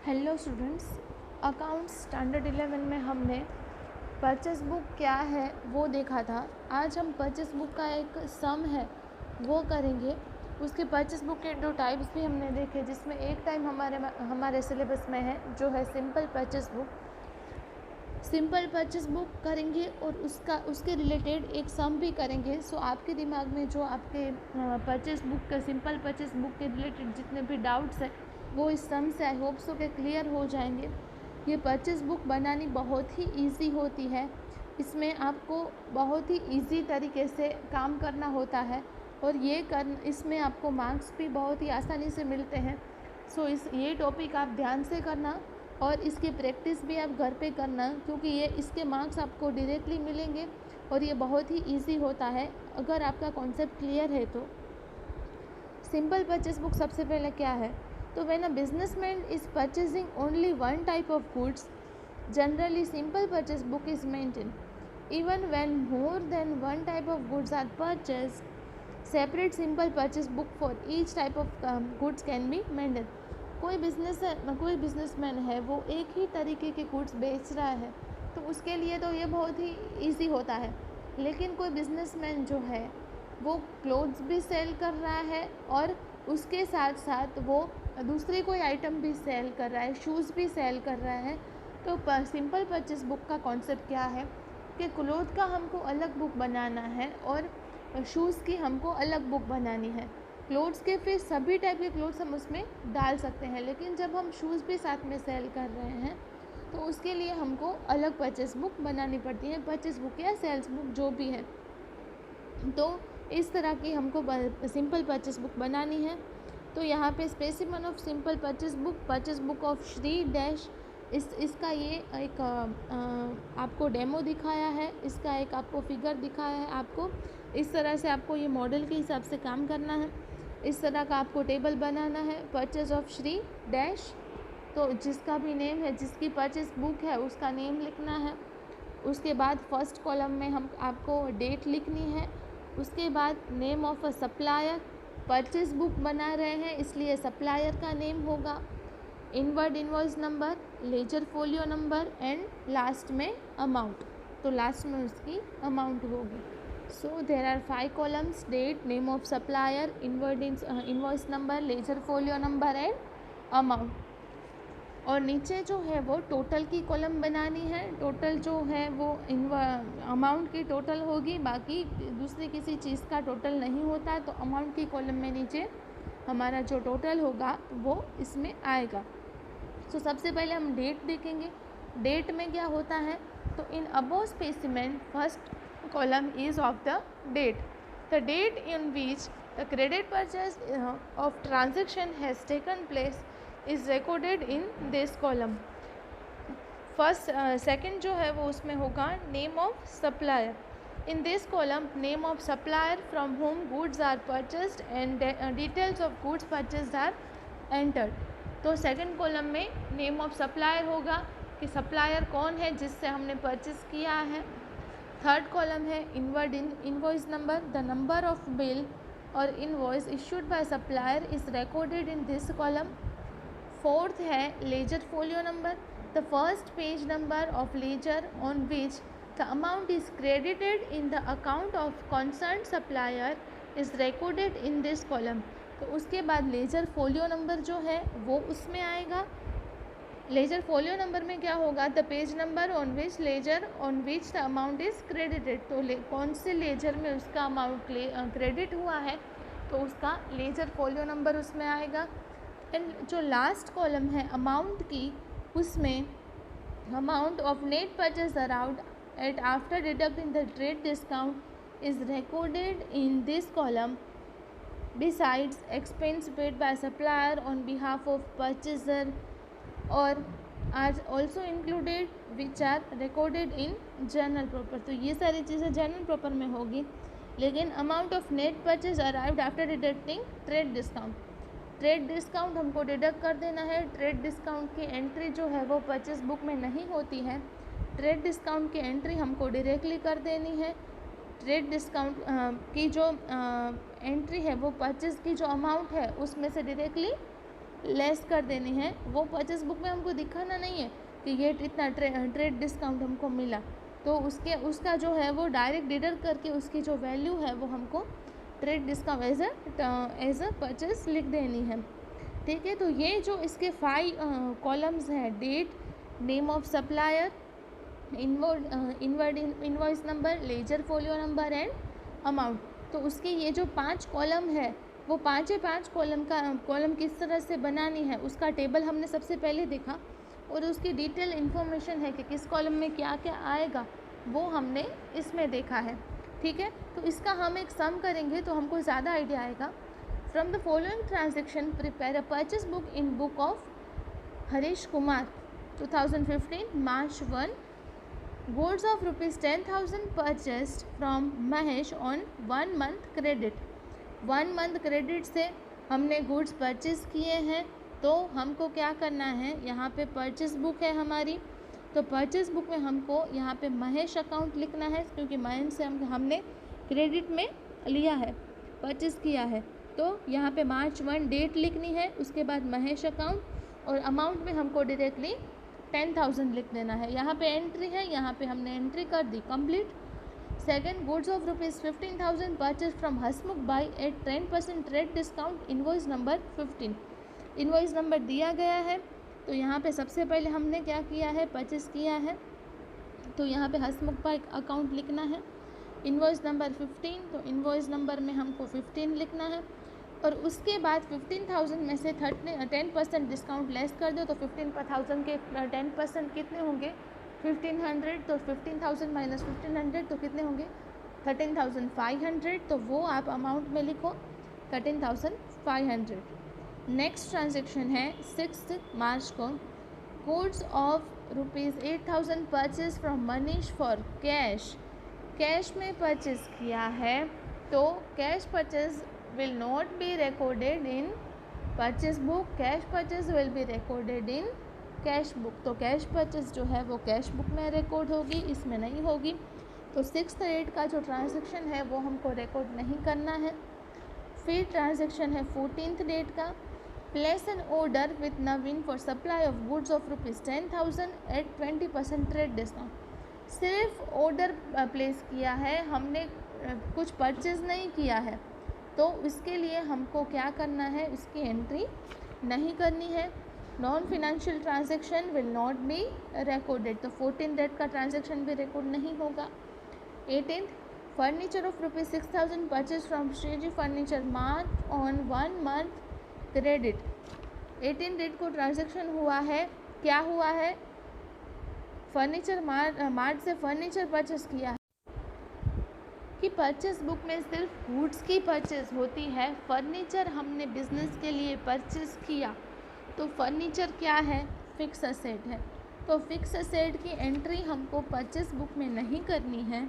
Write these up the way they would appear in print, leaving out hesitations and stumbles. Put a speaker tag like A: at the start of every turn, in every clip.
A: Hello students, accounts standard 11 में हमने purchase book क्या है वो देखा था। आज हम परचेस बुक का एक सम है वो करेंगे। उसके परचेस बुक के 2 टाइप्स भी हमने देखे, जिसमें एक टाइप हमारे सिलेबस में है जो है simple purchase book. Simple purchase book करेंगे और उसके रिलेटेड एक सम भी करेंगे। सो आपके दिमाग में जो आपके परचेस बुक का सिंपल परचेस बुक के रिलेटेड जितने भी डाउट्स हैं वो इस सम से आई होप सो के क्लियर हो जाएंगे। ये परचेस बुक बनानी बहुत ही इजी होती है। इसमें आपको बहुत ही इजी तरीके से काम करना होता है और इसमें आपको मार्क्स भी बहुत ही आसानी से मिलते हैं। सो ये टॉपिक आप ध्यान से करना और इसकी प्रैक्टिस भी आप घर पे करना, क्योंकि इसके मार्क्स आपको डायरेक्टली मिलेंगे और ये बहुत ही इजी होता है अगर आपका कॉन्सेप्ट क्लियर है तो। सिंपल परचेस बुक सबसे पहले क्या है, तो when a businessman is purchasing only one type of goods, generally simple purchase book is maintain. Even when more than one type of goods are purchased, separate simple purchase book for each type of goods can be maintain. कोई businessman है वो एक ही तरीके के goods बेच रहा है तो उसके लिए तो ये बहुत ही इजी होता है। लेकिन कोई बिजनेसमैन जो है वो क्लोथ्स भी सेल कर रहा है और उसके साथ साथ वो दूसरी कोई आइटम भी सेल कर रहा है, शूज़ भी सेल कर रहा है। तो सिंपल परचेस बुक का कॉन्सेप्ट क्या है कि क्लोथ का हमको अलग बुक बनाना है और शूज़ की हमको अलग बुक बनानी है। क्लोथ्स के फिर सभी टाइप के क्लोथ्स हम उसमें डाल सकते हैं, लेकिन जब हम शूज़ भी साथ में सेल कर रहे हैं तो उसके लिए हमको अलग परचेस बुक बनानी पड़ती है, परचेस बुक या सेल्स बुक जो भी है। तो इस तरह की हमको सिंपल परचेस बुक बनानी है। तो यहाँ पे specimen of simple purchase book of Shri dash, इसका ये एक आपको डेमो दिखाया है, इसका एक आपको फिगर दिखाया है। आपको इस तरह से आपको ये मॉडल के हिसाब से काम करना है। इस तरह का आपको टेबल बनाना है, परचेज ऑफ श्री डैश। तो जिसका भी नेम है, जिसकी परचेस बुक है उसका नेम लिखना है। उसके बाद फर्स्ट कॉलम में हम आपको डेट लिखनी है। उसके बाद name of a supplier, purchase book बना रहे हैं इसलिए सप्लायर का नेम होगा। Inward invoice number, ledger folio number and last में अमाउंट, तो लास्ट में उसकी अमाउंट होगी। So there are 5 columns: date, name of supplier, invoice number, ledger folio number and amount। और नीचे जो है वो टोटल की कॉलम बनानी है। टोटल जो है वो अमाउंट की टोटल होगी, बाकी दूसरी किसी चीज़ का टोटल नहीं होता, तो अमाउंट की कॉलम में नीचे हमारा जो टोटल होगा वो इसमें आएगा। तो सबसे पहले हम डेट देखेंगे। डेट में क्या होता है, तो in above specimen first column is of the date. The date in which the credit purchase of transaction has taken place is recorded in this column. First second जो है वो उसमें होगा name of supplier. In this column, name of supplier from whom goods are purchased and details of goods purchased are entered. तो second column में name of supplier होगा कि supplier कौन है जिससे हमने परचेस किया है। थर्ड कॉलम है inward invoice number, the number of bill और invoice issued by supplier is recorded in this column. Fourth है ledger folio number, the first page number of ledger on which the amount is credited in the account of concern supplier is recorded in this column. तो उसके बाद laser folio number जो है वो उसमें आएगा। Laser folio number में क्या होगा, the page number on which the amount is credited. तो कौन से लेजर में उसका अमाउंट क्रेडिट हुआ है तो उसका लेजर फोलियो नंबर उसमें आएगा। एंड जो लास्ट कॉलम है अमाउंट की, उसमें amount of net purchase around at after deducting the trade discount is recorded in this column. Besides expense paid by supplier on behalf of purchaser और are also included which are recorded in journal proper. तो ये सारी चीज़ें journal proper में होगी। लेकिन amount of net purchase arrived after deducting trade discount हमको deduct कर देना है। ट्रेड डिस्काउंट की एंट्री जो है वो परचेज बुक में नहीं होती है, ट्रेड डिस्काउंट की एंट्री हमको डायरेक्टली कर देनी है। ट्रेड डिस्काउंट की जो एंट्री है वो परचेज की जो अमाउंट है उसमें से डायरेक्टली लेस कर देनी है। वो परचेस बुक में हमको दिखाना नहीं है कि ये इतना ट्रेड डिस्काउंट हमको मिला, तो उसका जो है वो डायरेक्ट डिडक्ट करके उसकी जो वैल्यू है वो हमको trade discount as a purchase लिख देनी है। ठीक है, तो ये जो इसके 5 कॉलम्स हैं, date, name of supplier, invoice number, ledger folio number and amount, तो उसके ये जो 5 कॉलम है वो 5 कॉलम किस तरह से बनानी है उसका टेबल हमने सबसे पहले देखा, और उसकी डिटेल इन्फॉर्मेशन है कि किस कॉलम में क्या क्या आएगा वो हमने इसमें देखा है। ठीक है, तो इसका हम एक सम करेंगे तो हमको ज़्यादा आइडिया आएगा। From the following transaction prepare a purchase book in book of Harish Kumar 2015 March 1, goods of ₹10,000 purchased from Mahesh on 1 month credit। 1 month credit से हमने गुड्स परचेज़ किए हैं, तो हमको क्या करना है, यहाँ पे परचेस बुक है हमारी, तो परचेस बुक में हमको यहाँ पे महेश अकाउंट लिखना है, क्योंकि महेश से हमने क्रेडिट में लिया है, परचेस किया है, तो यहाँ पे March 1 डेट लिखनी है, उसके बाद महेश अकाउंट, और अमाउंट में हमको डायरेक्टली 10,000 लिख देना है। यहाँ पे एंट्री है, यहाँ पे हमने एंट्री कर दी, complete. Second, goods of ₹15,000 purchase from Hasmukh Bhai at 10% trade discount, invoice number 15। Invoice number दिया गया है, तो यहाँ पे सबसे पहले हमने क्या किया है, परचेस किया है, तो यहाँ पे हसमुख बाई अकाउंट लिखना है। इनवॉइस नंबर 15, तो इनवॉइस नंबर में हमको 15 लिखना है, और उसके बाद 15,000 में से 10% डिस्काउंट लेस कर दो, तो 15,000 के 10% कितने होंगे, 1,500, तो 15,000 माइनस 1,500 तो कितने होंगे, 13,500, तो वो आप अमाउंट में लिखो 13,500। नेक्स्ट ट्रांजेक्शन है 6 मार्च को, goods of ₹8,000 purchase from Manish for cash. Cash में परचेज किया है, तो cash purchase will not be recorded in purchase book, cash purchase will be recorded in cash book। तो कैश परचेज जो है वो कैश बुक में रिकॉर्ड होगी, इसमें नहीं होगी। तो 6th डेट का जो ट्रांजैक्शन है वो हमको रिकॉर्ड नहीं करना है। फिर ट्रांजैक्शन है 14th डेट का, place an order with Naveen for supply of goods of ₹10,000 at 20% trade discount. सिर्फ ऑर्डर प्लेस किया है, हमने कुछ परचेज नहीं किया है, तो इसके लिए हमको क्या करना है, उसकी एंट्री नहीं करनी है। Non financial transaction will not be recorded, तो 14th डेट का ट्रांजैक्शन भी रिकॉर्ड नहीं होगा। 18th, furniture of ₹6,000 purchase from Shriji furniture mart on 1 month credit. 18th date को ट्रांजैक्शन हुआ है, क्या हुआ है, फर्नीचर मार्ट से फर्नीचर परचेज किया है। कि परचेस बुक में सिर्फ गुड्स की परचेज होती है, फर्नीचर हमने बिजनेस के लिए परचेज किया, तो फर्नीचर क्या है, फिक्स असेट है, तो फिक्स असेट की एंट्री हमको परचेस बुक में नहीं करनी है।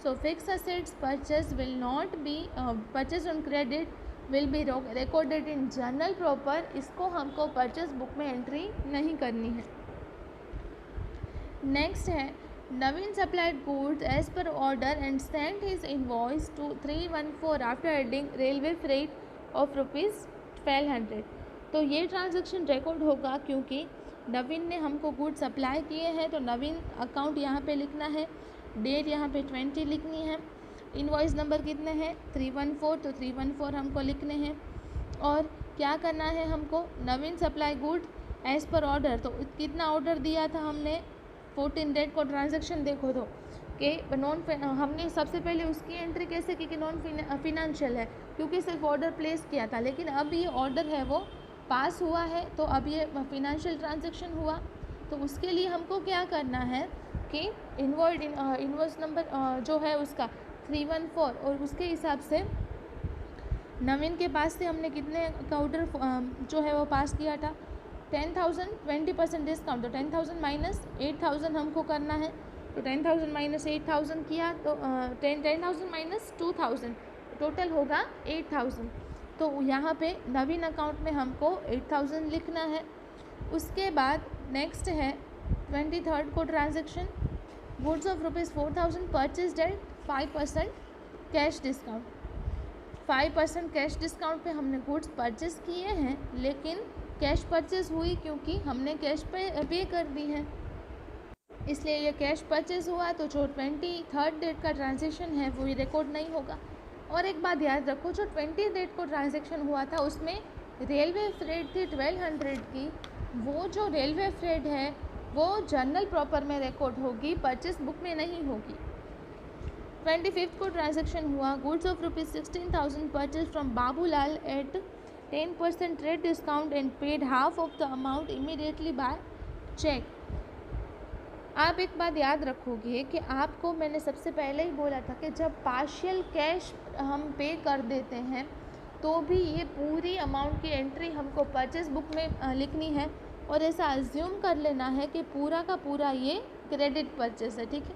A: So fix assets purchase will not be purchase on credit will be recorded in journal proper, इसको हमको परचेस बुक में एंट्री नहीं करनी है। नेक्स्ट है, Naveen supplied goods as per order and sent his invoice to 314 after adding railway freight of ₹1,200। तो ये transaction record होगा, क्योंकि नवीन ने हमको गुड्स सप्लाई किए हैं, तो नवीन अकाउंट यहाँ पे लिखना है, डेट यहाँ पे 20 लिखनी है, इनवॉइस नंबर कितने हैं 314, तो 314 हमको लिखने हैं, और क्या करना है हमको, Naveen supply good as per order, तो कितना ऑर्डर दिया था हमने, 14 डेट को ट्रांजैक्शन देखो तो कि हमने सबसे पहले उसकी एंट्री कैसे की कि नॉन फिनेंशियल है, क्योंकि सिर्फ ऑर्डर प्लेस किया था, लेकिन अब ये ऑर्डर है वो पास हुआ है, तो अब ये फिनेंशियल ट्रांजैक्शन हुआ, तो उसके लिए हमको क्या करना है कि इनवॉइस नंबर जो है उसका 314, और उसके हिसाब से नवीन के पास से हमने कितने का ऑर्डर जो है वो पास किया था, 10,000, 20% डिस्काउंट, तो 10,000 माइनस 8,000 हमको करना है, तो 10,000 माइनस 8,000 किया, तो 10,000 माइनस 2,000 टोटल होगा 8,000। तो यहाँ पे नवीन अकाउंट में हमको 8,000 लिखना है। उसके बाद नेक्स्ट है 23rd को transaction, goods of ₹4,000 purchase at 5% cash discount. 5% cash discount पे हमने गुड्स परचेज किए हैं, लेकिन कैश परचेज हुई क्योंकि हमने कैश पे कर दी है, इसलिए ये कैश परचेज हुआ। तो जो 23rd डेट का ट्रांजेक्शन है वो ये रिकॉर्ड नहीं होगा। और एक बात याद रखो, जो 20 डेट को ट्रांजेक्शन हुआ था उसमें रेलवे फ्रेट थी 1200 की, वो जो रेलवे फ्रेट है वो जर्नल प्रॉपर में रिकॉर्ड होगी, परचेस बुक में नहीं होगी। 25th को ट्रांजेक्शन हुआ, goods of ₹16,000 purchase from Babulal at 10% trade discount and paid half of the amount immediately by cheque. आप एक बात याद रखोगे कि आपको मैंने सबसे पहले ही बोला था कि जब पार्शियल कैश हम पे कर देते हैं तो भी ये पूरी अमाउंट की एंट्री हमको परचेस बुक में लिखनी है, और ऐसा अज्यूम कर लेना है कि पूरा का पूरा ये क्रेडिट परचेस है, ठीक है।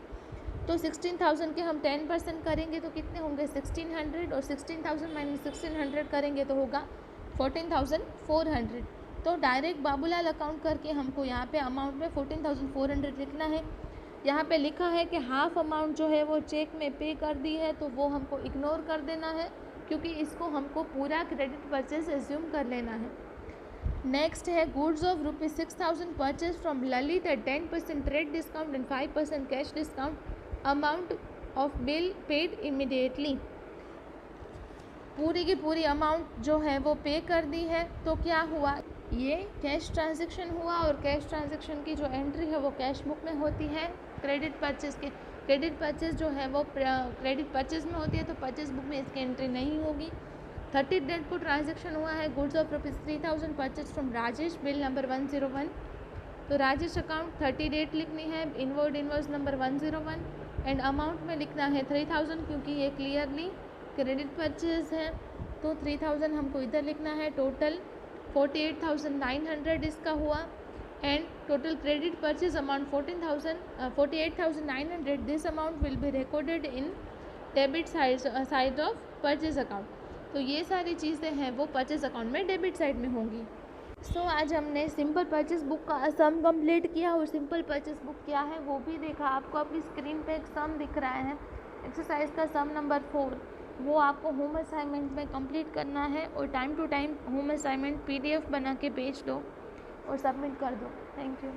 A: तो 16,000 के हम 10% करेंगे तो कितने होंगे 1600, और 16,000 माइनस 1600 करेंगे तो होगा 14,400। तो डायरेक्ट बाबूलाल अकाउंट करके हमको यहाँ पे अमाउंट में 14,400 लिखना है। यहाँ पे लिखा है कि हाफ अमाउंट जो है वो चेक में पे कर दी है, तो वो हमको इग्नोर कर देना है क्योंकि इसको हमको पूरा क्रेडिट परचेस एज्यूम कर लेना है। नेक्स्ट है goods of ₹6,000 purchase from Lalit at 10% trade discount and 5% cash discount, amount of bill paid immediately. पूरी की पूरी अमाउंट जो है वो पे कर दी है। तो क्या हुआ, ये कैश ट्रांजैक्शन हुआ, और कैश ट्रांजैक्शन की जो एंट्री है वो कैश बुक में होती है। क्रेडिट परचेज के क्रेडिट परचेज जो है वो क्रेडिट परचेज में होती है, तो परचेज बुक में इसकी एंट्री नहीं होगी। 30 डेट को ट्रांजैक्शन हुआ है, goods of ₹3,000 purchase from Rajesh, bill number 101। तो राजेश अकाउंट 30 डेट लिखनी है, इनवॉइस नंबर 101, एंड अमाउंट में लिखना है 3,000 क्योंकि ये क्लियरली क्रेडिट परचेज है, तो 3,000 हमको इधर लिखना है। टोटल 48,900 इसका हुआ, and total credit purchase amount 48,900। This amount will be recorded in debit side of purchase account. तो ये सारी चीज़ें हैं वो परचेज अकाउंट में डेबिट साइड में होंगी। सो आज हमने सिंपल परचेज बुक का सम कंप्लीट किया, और सिंपल परचेज बुक क्या है वो भी देखा। आपको अपनी स्क्रीन पे एक सम दिख रहा है, एक्सरसाइज का सम नंबर 4, वो आपको होम असाइनमेंट में कंप्लीट करना है, और time to time home assignment PDF बना के भेज दो और सबमिट कर दो। Thank you.